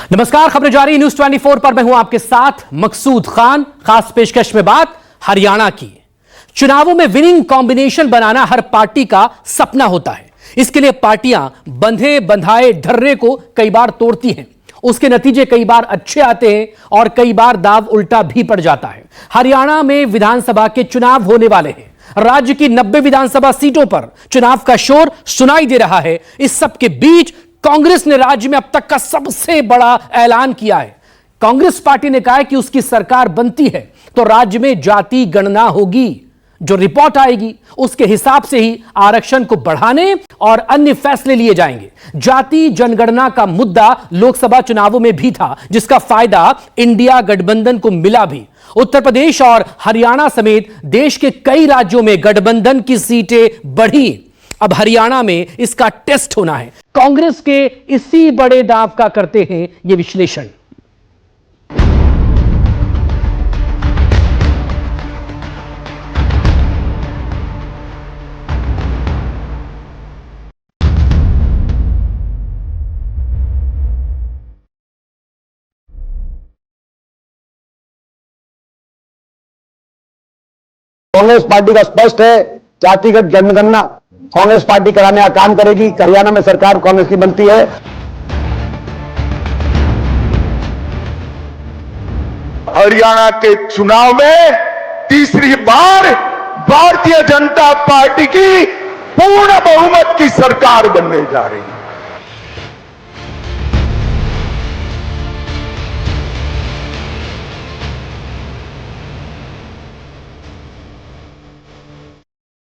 नमस्कार, खबरें जारी न्यूज 24 पर मैं हूं आपके साथ मकसूद खान। खास पेशकश में बात हरियाणा की। चुनावों में विनिंग कॉम्बिनेशन बनाना हर पार्टी का सपना होता है। इसके लिए पार्टियां बंधे बंधाए ढर्रे को कई बार तोड़ती हैं। उसके नतीजे कई बार अच्छे आते हैं और कई बार दाव उल्टा भी पड़ जाता है। हरियाणा में विधानसभा के चुनाव होने वाले हैं। राज्य की 90 विधानसभा सीटों पर चुनाव का शोर सुनाई दे रहा है। इस सब के बीच कांग्रेस ने राज्य में अब तक का सबसे बड़ा ऐलान किया है। कांग्रेस पार्टी ने कहा है कि उसकी सरकार बनती है तो राज्य में जाति गणना होगी। जो रिपोर्ट आएगी उसके हिसाब से ही आरक्षण को बढ़ाने और अन्य फैसले लिए जाएंगे। जाति जनगणना का मुद्दा लोकसभा चुनावों में भी था, जिसका फायदा इंडिया गठबंधन को मिला भी। उत्तर प्रदेश और हरियाणा समेत देश के कई राज्यों में गठबंधन की सीटें बढ़ी। अब हरियाणा में इसका टेस्ट होना है। कांग्रेस के इसी बड़े दांव का करते हैं यह विश्लेषण। कांग्रेस पार्टी का स्पष्ट है, जातिगत जनगणना कांग्रेस पार्टी कराने का काम करेगी। हरियाणा में सरकार कांग्रेस की बनती है। हरियाणा के चुनाव में तीसरी बार भारतीय जनता पार्टी की पूर्ण बहुमत की सरकार बनने जा रही है।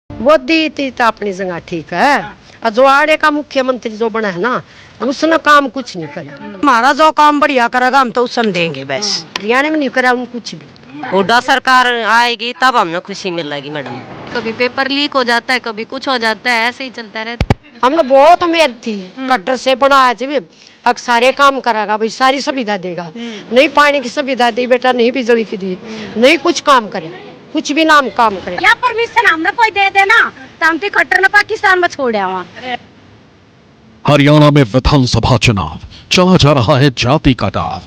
मोदी तो अपनी जगह ठीक है। जो आड़े का मुख्यमंत्री जो बना है ना, उसने काम कुछ नहीं करा। हमारा जो काम बढ़िया करेगा हम तो उसने देंगे। बस हरियाणा में नहीं करा उन कुछ भी। हुड्डा सरकार आएगी तब हमें खुशी मिलेगी मैडम। कभी पेपर लीक हो जाता है, कभी कुछ हो जाता है, ऐसे ही चलता रहता है। हमने बहुत उम्मीद थी, कट्टर से बनाया थी अब सारे काम करागा भाई, सारी सुविधा देगा। नहीं पानी की सुविधा दी बेटा, नहीं बिजली की दी, नहीं कुछ काम करे, कुछ भी नाम काम करे। या परमिशन हमने कोई दे देना तो हम कट्टर ने पाकिस्तान में छोड़ा वहाँ। हरियाणा में विधानसभा चुनाव चला जा रहा है जाति का दाव।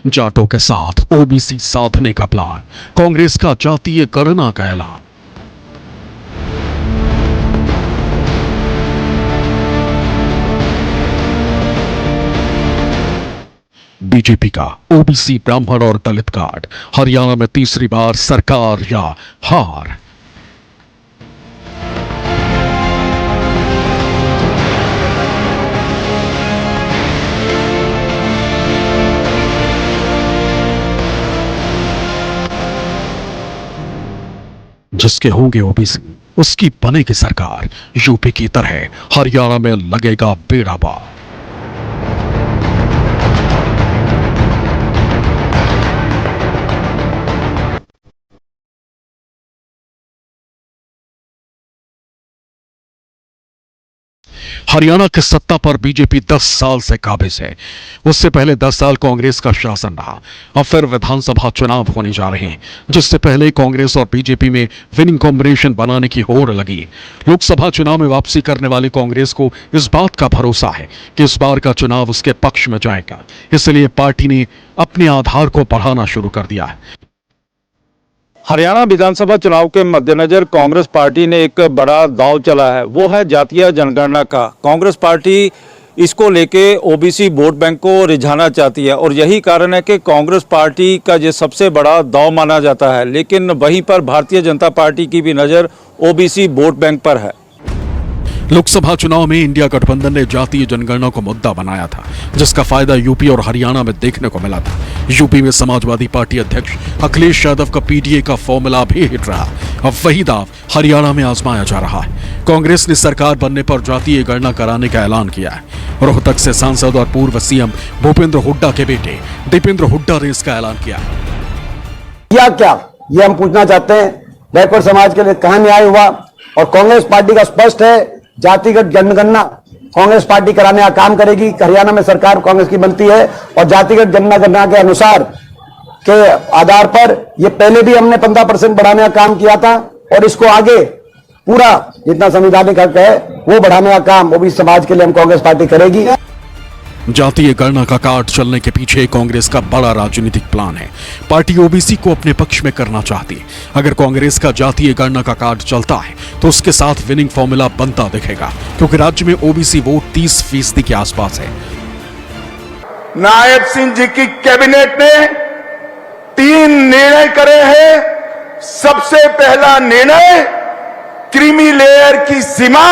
जाटों के साथ ओबीसी साधने का प्लान, कांग्रेस का जातीय गणना का ऐलान। बीजेपी का ओबीसी ब्राह्मण और दलित कार्ड, हरियाणा में तीसरी बार सरकार या हार। जिसके होंगे ओबीसी उसकी बनेगी सरकार। यूपी की तरह हरियाणा में लगेगा बेड़ा पार। हरियाणा की सत्ता पर बीजेपी 10 साल से काबिज है। उससे पहले 10 साल कांग्रेस का शासन रहा। अब फिर विधानसभा चुनाव होने जा रहे हैं, जिससे पहले कांग्रेस और बीजेपी में विनिंग कॉम्बिनेशन बनाने की होड़ लगी। लोकसभा चुनाव में वापसी करने वाली कांग्रेस को इस बात का भरोसा है कि इस बार का चुनाव उसके पक्ष में जाएगा। इसलिए पार्टी ने अपने आधार को बढ़ाना शुरू कर दिया है। हरियाणा विधानसभा चुनाव के मद्देनजर कांग्रेस पार्टी ने एक बड़ा दांव चला है, वो है जातीय जनगणना का। कांग्रेस पार्टी इसको लेके ओबीसी वोट बैंक को रिझाना चाहती है और यही कारण है कि कांग्रेस पार्टी का ये सबसे बड़ा दांव माना जाता है। लेकिन वहीं पर भारतीय जनता पार्टी की भी नज़र ओबीसी वोट बैंक पर है। लोकसभा चुनाव में इंडिया गठबंधन ने जातीय जनगणना को मुद्दा बनाया था, जिसका फायदा यूपी और हरियाणा में देखने को मिला था। यूपी में समाजवादी पार्टी अध्यक्ष अखिलेश यादव का पीडीए का फॉर्मूला भी हिट रहा। अब वही दाव हरियाणा में आजमाया जा रहा है। कांग्रेस ने सरकार बनने पर जातीय गणना कराने का ऐलान किया है। रोहतक से सांसद और पूर्व सीएम भूपेंद्र हुड्डा के बेटे दीपेंद्र हुड्डा ने इसका ऐलान किया। क्या ये हम पूछना चाहते हैं, बैकवर्ड समाज के लिए कहां न्याय हुआ? और कांग्रेस पार्टी का स्पष्ट है, जातिगत जनगणना कांग्रेस पार्टी कराने का काम करेगी। हरियाणा में सरकार कांग्रेस की बनती है और जातिगत जनगणना के अनुसार के आधार पर ये पहले भी हमने 15% बढ़ाने का काम किया था और इसको आगे पूरा जितना संवैधानिक हक है वो बढ़ाने का काम ओबीसी समाज के लिए हम कांग्रेस पार्टी करेगी। जातीय गणना का कार्ड चलने के पीछे कांग्रेस का बड़ा राजनीतिक प्लान है। पार्टी ओबीसी को अपने पक्ष में करना चाहती है। अगर कांग्रेस का जातीय गणना का कार्ड चलता है तो उसके साथ विनिंग फॉर्मूला बनता दिखेगा, क्योंकि राज्य में ओबीसी वोट 30% के आसपास है। नायब सिंह जी की कैबिनेट ने 3 निर्णय करे हैं। सबसे पहला निर्णय, क्रीमी लेयर की सीमा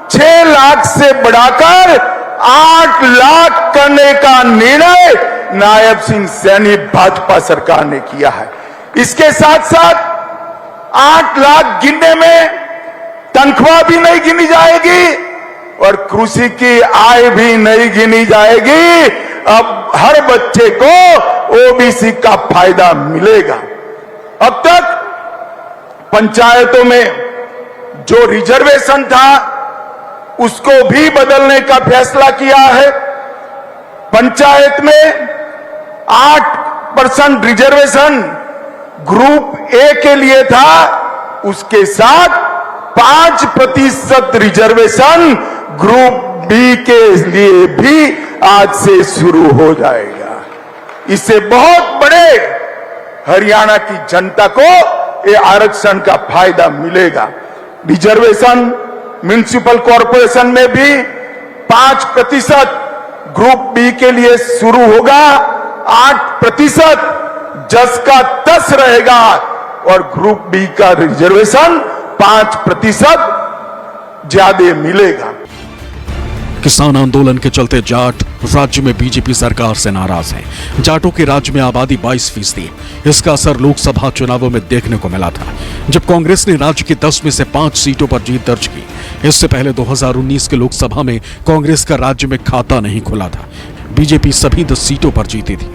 6 लाख से बढ़ाकर 8 लाख करने का निर्णय नायब सिंह सैनी भाजपा सरकार ने किया है। इसके साथ साथ 8 लाख गिनने में तनख्वाह भी नहीं गिनी जाएगी और कृषि की आय भी नहीं गिनी जाएगी। अब हर बच्चे को ओबीसी का फायदा मिलेगा। अब तक पंचायतों में जो रिजर्वेशन था उसको भी बदलने का फैसला किया है। पंचायत में 8% रिजर्वेशन ग्रुप ए के लिए था, उसके साथ 5% रिजर्वेशन ग्रुप बी के लिए भी आज से शुरू हो जाएगा। इससे बहुत बड़े हरियाणा की जनता को ये आरक्षण का फायदा मिलेगा। रिजर्वेशन म्युनिसिपल कॉरपोरेशन में भी 5% ग्रुप बी के लिए शुरू होगा, 8% जज का 10 रहेगा और ग्रुप बी का रिजर्वेशन 5% ज्यादा मिलेगा। किसान आंदोलन के चलते जाट राज्य में बीजेपी सरकार से नाराज हैं। जाटों के राज्य में आबादी 22%। इसका असर लोकसभा चुनावों में देखने को मिला था, जब कांग्रेस ने राज्य की 10 में से 5 सीटों पर जीत दर्ज की। इससे पहले 2019 के लोकसभा में कांग्रेस का राज्य में खाता नहीं खुला था। बीजेपी सभी 10 सीटों पर जीती थी।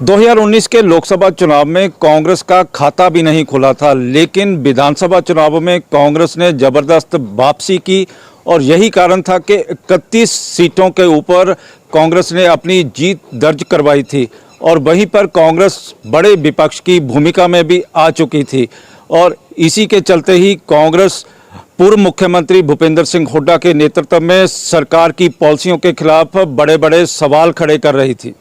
2019 के लोकसभा चुनाव में कांग्रेस का खाता भी नहीं खुला था, लेकिन विधानसभा चुनावों में कांग्रेस ने जबरदस्त वापसी की और यही कारण था कि 31 सीटों के ऊपर कांग्रेस ने अपनी जीत दर्ज करवाई थी और वहीं पर कांग्रेस बड़े विपक्ष की भूमिका में भी आ चुकी थी। और इसी के चलते ही कांग्रेस पूर्व मुख्यमंत्री भूपेंद्र सिंह हुड्डा के नेतृत्व में सरकार की पॉलिसियों के खिलाफ बड़े बड़े सवाल खड़े कर रही थी।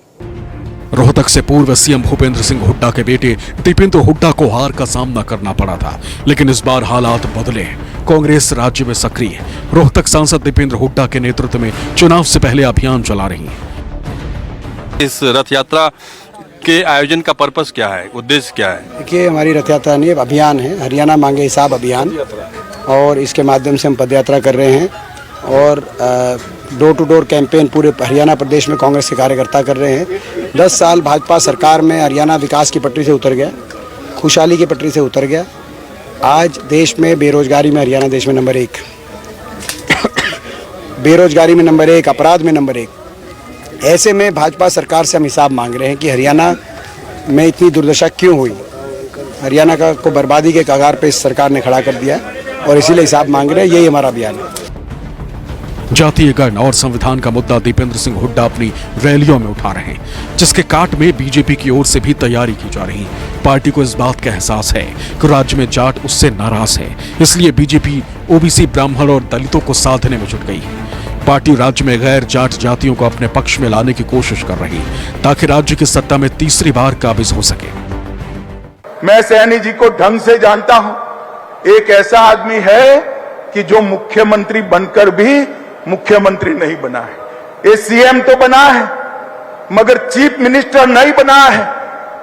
रोहतक से पूर्व सीएम भूपेंद्र सिंह हुड्डा के बेटे दीपेंद्र हुड्डा को हार का सामना करना पड़ा था, लेकिन इस बार हालात बदले। कांग्रेस राज्य में सक्रिय है। रोहतक सांसद दीपेंद्र हुड्डा के नेतृत्व में चुनाव से पहले अभियान चला रही है। इस रथ यात्रा के आयोजन का पर्पस क्या है, उद्देश्य क्या है? देखिए, हमारी रथ यात्रा नहीं अभियान है, हरियाणा मांगे हिसाब अभियान, और इसके माध्यम से हम पदयात्रा कर रहे हैं और डोर टू डोर कैंपेन पूरे हरियाणा प्रदेश में कांग्रेस के कार्यकर्ता कर रहे हैं। 10 साल भाजपा सरकार में हरियाणा विकास की पटरी से उतर गया, खुशहाली की पटरी से उतर गया। आज देश में बेरोजगारी में हरियाणा देश में नंबर 1, बेरोजगारी में नंबर 1, अपराध में नंबर 1। ऐसे में भाजपा सरकार से हम हिसाब मांग रहे हैं कि हरियाणा में इतनी दुर्दशा क्यों हुई। हरियाणा को बर्बादी के कगार पे इस सरकार ने खड़ा कर दिया और इसीलिए हिसाब मांग रहे हैं। यही हमारा अभियान है। जातीय गण और संविधान का मुद्दा दीपेंद्र सिंह हुड्डा अपनी रैलियों में उठा रहे हैं, जिसके काट में बीजेपी की ओर से भी तैयारी की जा रही है। पार्टी को इस बात का एहसास है कि राज्य में जाट उससे नाराज है, इसलिए बीजेपी ओबीसी, ब्राह्मण और दलितों को साधने में जुट गई है। पार्टी राज्य में गैर जाट जातियों को अपने पक्ष में लाने की कोशिश कर रही है, ताकि राज्य की सत्ता में तीसरी बार काबिज हो सके। मैं सैनी जी को ढंग से जानता हूं। एक ऐसा आदमी है कि जो मुख्यमंत्री बनकर भी मुख्यमंत्री नहीं बना है। ये सीएम तो बना है मगर चीफ मिनिस्टर नहीं बना है।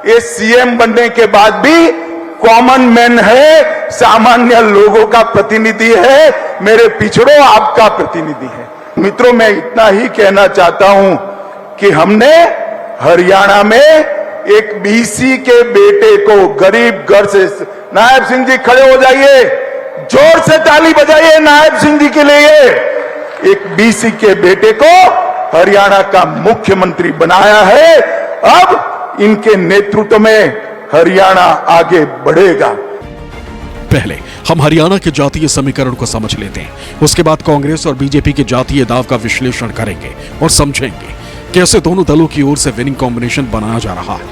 ये सीएम बनने के बाद भी कॉमन मैन है, सामान्य लोगों का प्रतिनिधि है, मेरे पिछड़ों आपका प्रतिनिधि है। मित्रों, मैं इतना ही कहना चाहता हूं कि हमने हरियाणा में एक बीसी के बेटे को गरीब घर से, नायब सिंह जी खड़े हो जाइए, जोर से ताली बजाइए नायब सिंह जी के लिए। एक बीसी के बेटे को हरियाणा का मुख्यमंत्री बनाया है। अब इनके नेतृत्व में हरियाणा आगे बढ़ेगा। पहले हम हरियाणा के जातीय समीकरण को समझ लेते हैं, उसके बाद कांग्रेस और बीजेपी के जातीय दाव का विश्लेषण करेंगे और समझेंगे कैसे दोनों दलों की ओर से विनिंग कॉम्बिनेशन बनाया जा रहा है।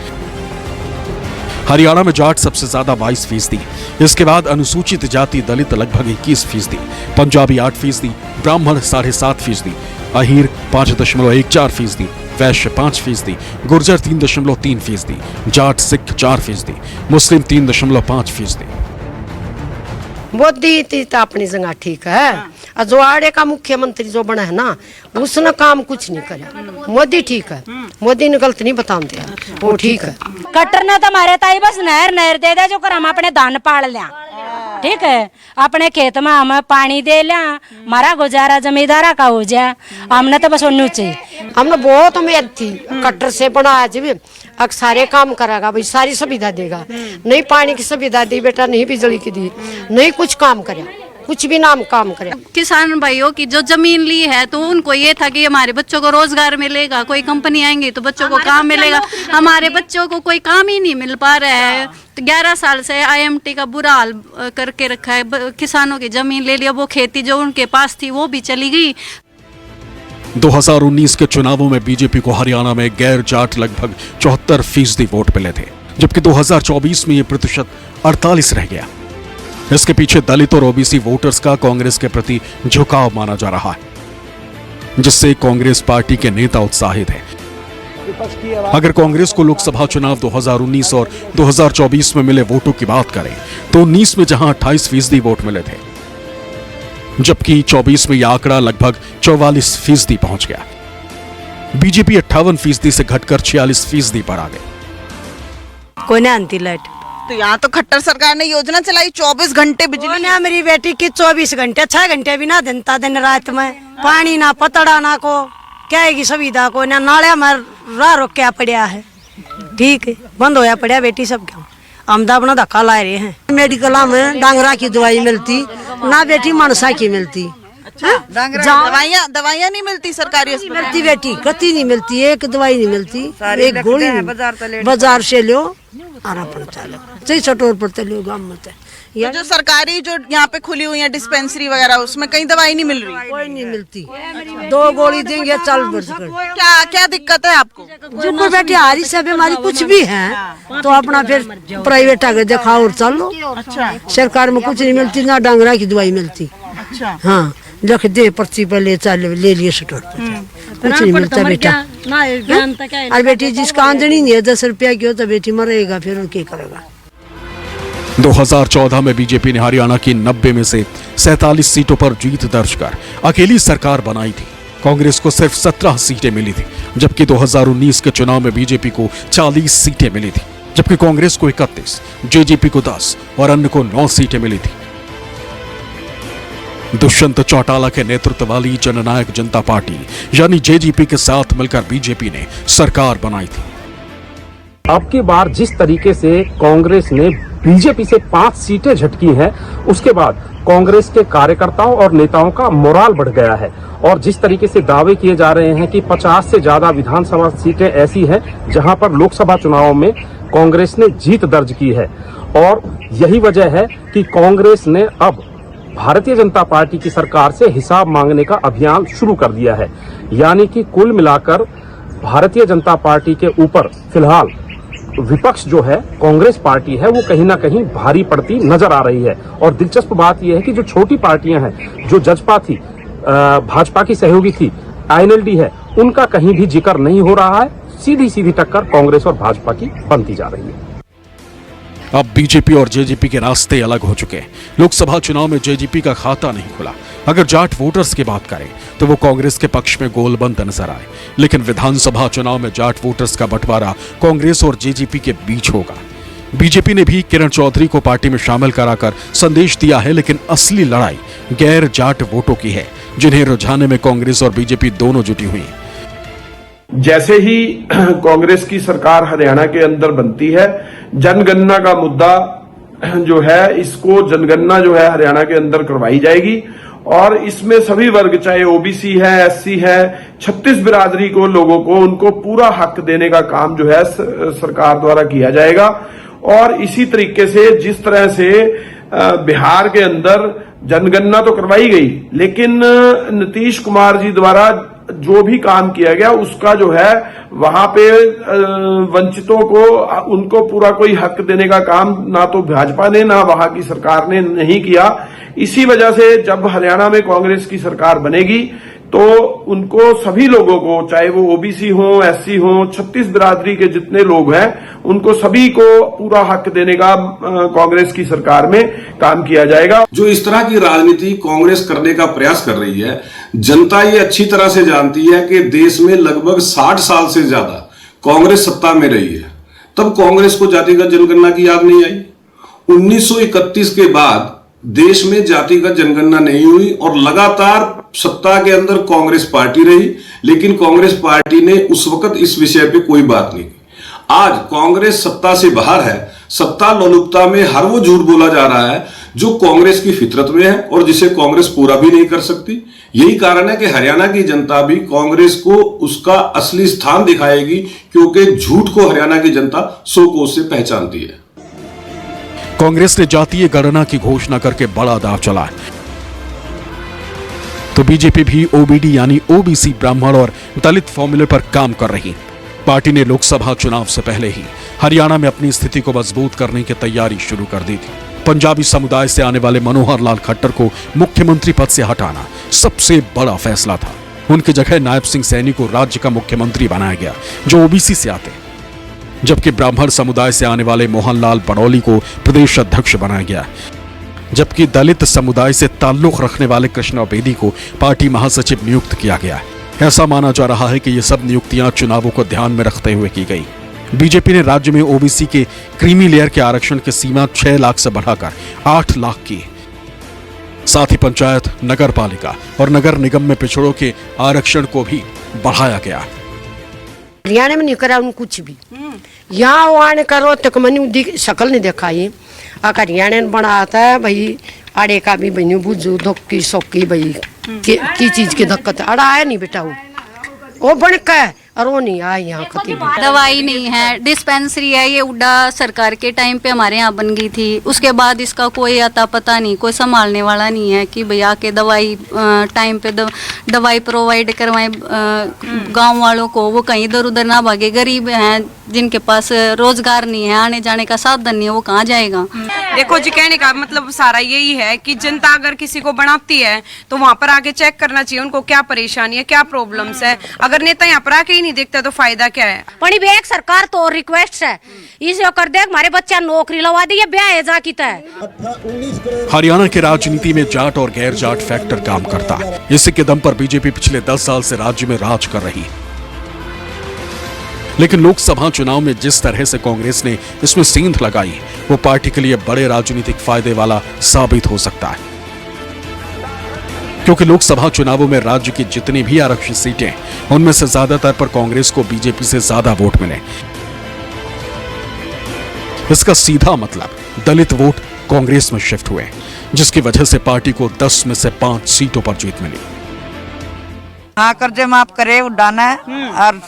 हरियाणा में जाट सबसे ज्यादा 22%, इसके बाद अनुसूचित जाति दलित लगभग 21%, पंजाबी 8%, ब्राह्मण 7.5%, अहीर 5.14%, वैश्य 5%, गुर्जर 3.3%, जाट सिख 4%, मुस्लिम 3.5%। मोदी थी तो अपनी जगह ठीक है। और जो आड़े का मुख्यमंत्री जो बना है ना, उसने काम कुछ नहीं करा। मोदी ठीक है, मोदी ने गलत नहीं बताते, वो ठीक है। कट्टर ने तो हमारे ताई बस नहर दे दे जो कर हम अपने धान पाल लिया, ठीक है, अपने खेत में हम पानी दे लिया, हमारा गुजारा जमींदारा का हो जाए, हमने तो बस उन्नू चाहिए। हमने बहुत उम्मीद थी कट्टर से बनाया जी, अब सारे काम करागा भाई, सारी सुविधा देगा। नहीं पानी की सुविधा दी बेटा, नहीं बिजली की दी, नहीं कुछ काम करे, कुछ भी नाम काम करे। किसान भाइयों की जो जमीन ली है तो उनको ये था कि हमारे बच्चों को रोजगार मिलेगा, कोई कंपनी आएंगी तो बच्चों को काम मिलेगा। हमारे बच्चों को कोई काम ही नहीं मिल पा रहा है। तो 11 साल से IMT का बुरा हाल करके रखा है। किसानों की जमीन ले लिया, वो खेती जो उनके पास थी वो भी चली गई। 2019 के चुनावों में बीजेपी को हरियाणा में गैर जाट लगभग 74% वोट मिले थे, जबकि 2024 में ये प्रतिशत 48 रह गया। इसके पीछे दलित और ओबीसी वोटर्स का कांग्रेस के प्रति झुकाव माना जा रहा है, जिससे कांग्रेस पार्टी के नेता उत्साहित हैं। अगर कांग्रेस को लोकसभा चुनाव 2019 और 2024 में मिले वोटों की बात करें तो 19 में जहां 28% वोट मिले थे, जबकि 24 में यह आंकड़ा लगभग 44% पहुंच गया। बीजेपी 58% से घटकर 46% पर आ गई। कोई नहीं आती लाइट, तो यहाँ तो खट्टर सरकार ने योजना चलाई 24 घंटे बिजली। ना मेरी बेटी की 24 घंटे 6 घंटे भी ना देता दिन रात में, पानी ना पतड़ा ना को क्या है की सुविधा को ना, नाले में राह रोक क्या पड़ा है, ठीक है, बंद होया पड़ा बेटी सब क्यों आमदा अपना धक्का ला रहे हैं। मेडिकल में डांगरा की दवाई मिलती ना बेटी, मनसा की मिलती। दवाइयाँ नहीं मिलती सरकारी अस्पताल मिलती बेटी, कति नहीं मिलती, एक दवाई नहीं मिलती, एक गोली नहीं, बाजार से लो आना पड़ता है, सही स्टोर पर तो लो गाँव में। तो जो सरकारी जो यहाँ पे खुली हुई है डिस्पेंसरी वगैरह, उसमें कहीं दवाई नहीं मिल रही? कोई नहीं मिलती, 2 गोली देंगे चल बढ़। क्या क्या दिक्कत है आपको? जो बेटी हारी से बीमारी कुछ भी है तो अपना फिर प्राइवेट आगे दिखाओ और चल लो। अच्छा, सरकार में कुछ नहीं मिलती, ना डांगरा की दवाई मिलती। अच्छा, हाँ, लिख दे पर्ची पर ले चल ले लिए स्टोर पर, कुछ नहीं मिलता बेटा। और बेटी जिसका आमदनी नहीं है 10 रुपया की हो तो बेटी मरेगा, फिर क्या करेगा। 2014 में बीजेपी ने हरियाणा की 90 में से 47 सीटों पर जीत दर्ज कर अकेली सरकार बनाई थी। कांग्रेस को सिर्फ 17 सीटें मिली थी, जबकि 2019 के चुनाव में बीजेपी को 40 सीटें मिली थी, जबकि कांग्रेस को 31, जेजेपी को 10 और अन्य को 9 सीटें मिली थी। दुष्यंत चौटाला के नेतृत्व वाली जननायक जनता पार्टी यानी जेजेपी के साथ मिलकर बीजेपी ने सरकार बनाई थी। अब की बार जिस तरीके से कांग्रेस ने बीजेपी से 5 सीटें झटकी हैं, उसके बाद कांग्रेस के कार्यकर्ताओं और नेताओं का मोराल बढ़ गया है और जिस तरीके से दावे किए जा रहे हैं कि 50 से ज्यादा विधानसभा सीटें ऐसी हैं जहां पर लोकसभा चुनाव में कांग्रेस ने जीत दर्ज की है। और यही वजह है कि कांग्रेस ने अब भारतीय जनता पार्टी की सरकार से हिसाब मांगने का अभियान शुरू कर दिया है। यानी कि कुल मिलाकर भारतीय जनता पार्टी के ऊपर फिलहाल विपक्ष जो है कांग्रेस पार्टी है वो कहीं ना कहीं भारी पड़ती नजर आ रही है। और दिलचस्प बात यह है कि जो छोटी पार्टियां हैं, जो जजपा थी, भाजपा की सहयोगी थी, INLD है, उनका कहीं भी जिक्र नहीं हो रहा है। सीधी सीधी टक्कर कांग्रेस और भाजपा की बनती जा रही है। अब बीजेपी और जेजेपी के रास्ते अलग हो चुके हैं। लोकसभा चुनाव में जेजेपी का खाता नहीं खुला। अगर जाट वोटर्स की बात करें तो वो कांग्रेस के पक्ष में गोलबंद नजर आए, लेकिन विधानसभा चुनाव में जाट वोटर्स का बंटवारा कांग्रेस और जेजेपी के बीच होगा। बीजेपी ने भी किरण चौधरी को पार्टी में शामिल कराकर संदेश दिया है, लेकिन असली लड़ाई गैर जाट वोटों की है, जिन्हें रुझाने में कांग्रेस और बीजेपी दोनों जुटी हुई है। जैसे ही कांग्रेस की सरकार हरियाणा के अंदर बनती है, जनगणना का मुद्दा जो है, इसको जनगणना जो है हरियाणा के अंदर करवाई जाएगी और इसमें सभी वर्ग, चाहे ओबीसी है, एससी है, 36 बिरादरी को लोगों को उनको पूरा हक देने का काम जो है सरकार द्वारा किया जाएगा। और इसी तरीके से जिस तरह से बिहार के अंदर जनगणना तो करवाई गई, लेकिन नीतीश कुमार जी द्वारा जो भी काम किया गया उसका जो है वहां पे वंचितों को उनको पूरा कोई हक देने का काम ना तो भाजपा ने ना वहां की सरकार ने नहीं किया। इसी वजह से जब हरियाणा में कांग्रेस की सरकार बनेगी तो उनको सभी लोगों को, चाहे वो ओबीसी हो, एससी हो, 36 बिरादरी के जितने लोग हैं, उनको सभी को पूरा हक देने का कांग्रेस की सरकार में काम किया जाएगा। जो इस तरह की राजनीति कांग्रेस करने का प्रयास कर रही है, जनता ये अच्छी तरह से जानती है कि देश में लगभग 60 साल से ज्यादा कांग्रेस सत्ता में रही है, तब कांग्रेस को जातिगत जनगणना की याद नहीं आई। 1931 के बाद देश में जातिगत जनगणना नहीं हुई और लगातार सत्ता के अंदर कांग्रेस पार्टी रही, लेकिन कांग्रेस पार्टी ने उस वक्त इस विषय पे कोई बात नहीं की। आज कांग्रेस सत्ता से बाहर है, सत्ता लोलुपता में हर वो झूठ बोला जा रहा है जो कांग्रेस की फितरत में है और जिसे कांग्रेस पूरा भी नहीं कर सकती। यही कारण है कि हरियाणा की जनता भी कांग्रेस को उसका असली स्थान दिखाएगी, क्योंकि झूठ को हरियाणा की जनता 100 कोस से पहचानती है। कांग्रेस ने जातीय गणना की घोषणा करके बड़ा दांव चला, तो बीजेपी भी ओबीडी यानी ओबीसी, ब्राह्मण और दलित फॉर्मूले पर काम कर रही। पार्टी ने लोकसभा चुनाव से पहले ही हरियाणा में अपनी स्थिति को मजबूत करने की तैयारी शुरू कर दी थी। पंजाबी समुदाय से आने वाले मनोहर लाल खट्टर को मुख्यमंत्री पद से हटाना सबसे बड़ा फैसला था। उनकी जगह नायब सिंह सैनी को राज्य का मुख्यमंत्री बनाया गया, जो ओबीसी से आते, जबकि ब्राह्मण समुदाय से आने वाले मोहन लाल बड़ौली को प्रदेश अध्यक्ष बनाया गया, जबकि दलित समुदाय से ताल्लुक रखने वाले कृष्णा बेदी को पार्टी महासचिव नियुक्त किया गया। ऐसा माना जा रहा है कि ये सब नियुक्तियां चुनावों को ध्यान में रखते हुए की गई। बीजेपी ने राज्य में ओबीसी के क्रीमी लेयर के आरक्षण की सीमा 6 लाख से बढ़ाकर 8 लाख की। साथ ही पंचायत, नगर पालिका और नगर निगम में पिछड़ों के आरक्षण को भी बढ़ाया गया। हरियाणा में नहीं करा उन कुछ भी, यहाँ वहाँ करो तक मैंने शक्ल नहीं देखा। ये अगर हरियाणा में बनाता है भाई, आड़े का भी बनी बुझू धोकी सोकी भाई की चीज की दिक्कत है, अड़ा आया नहीं बेटा वो बन का है और वो नहीं आया यहाँ कभी। दवाई नहीं है, डिस्पेंसरी है, ये उड्डा सरकार के टाइम पे हमारे यहाँ बन गई थी। उसके बाद इसका कोई आता पता नहीं, कोई संभालने वाला नहीं है कि भैया के दवाई टाइम पे दवाई प्रोवाइड करवाएं गांव वालों को, वो कहीं इधर उधर ना भागे। गरीब हैं जिनके पास रोजगार नहीं है, आने जाने का साधन नहीं है, वो कहाँ जाएगा। देखो जी, कहने का मतलब सारा यही है कि जनता अगर किसी को बनाती है तो वहाँ पर आके चेक करना चाहिए उनको क्या परेशानी है, क्या प्रॉब्लम्स है। अगर नेता यहाँ पर आके ही नहीं देखता तो फायदा क्या है। पड़ी भी एक सरकार तो रिक्वेस्ट है इसे कर दे, हमारे बच्चा नौकरी लगा दी, ब्याह जा की है। हरियाणा की राजनीति में जाट और गैर जाट फैक्टर काम करता है। इसी के दम पर बीजेपी पिछले 10 साल से राज्य में राज कर रही है, लेकिन लोकसभा चुनाव में जिस तरह से कांग्रेस ने इसमें सेंध लगाई, वो पार्टी के लिए बड़े राजनीतिक फायदे वाला साबित हो सकता है, क्योंकि लोकसभा चुनावों में राज्य की जितनी भी आरक्षित सीटें, उनमें से ज्यादातर पर कांग्रेस को बीजेपी से ज्यादा वोट मिले। इसका सीधा मतलब दलित वोट कांग्रेस में शिफ्ट हुए, जिसकी वजह से पार्टी को 10 में से 5 सीटों पर जीत मिली। हाँ, कर्जे माफ करे उड़ाना है और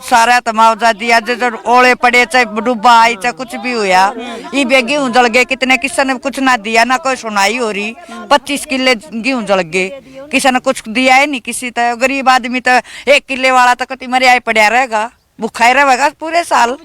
सारा मुआवजा दिया, जो ओले पड़े चाहे डूबा आई चाहे कुछ भी हुआ। ये बे गेहूं जल गए, कितने किसी ने कुछ ना दिया, ना कोई सुनाई हो रही। 25 किले गेहूं जल गए, किसी ने कुछ दिया है नहीं। किसी तो गरीब आदमी तो 1 किले वाला तो कति मरिया पड़ा रहेगा, भूखा ही रहेगा पूरे साल।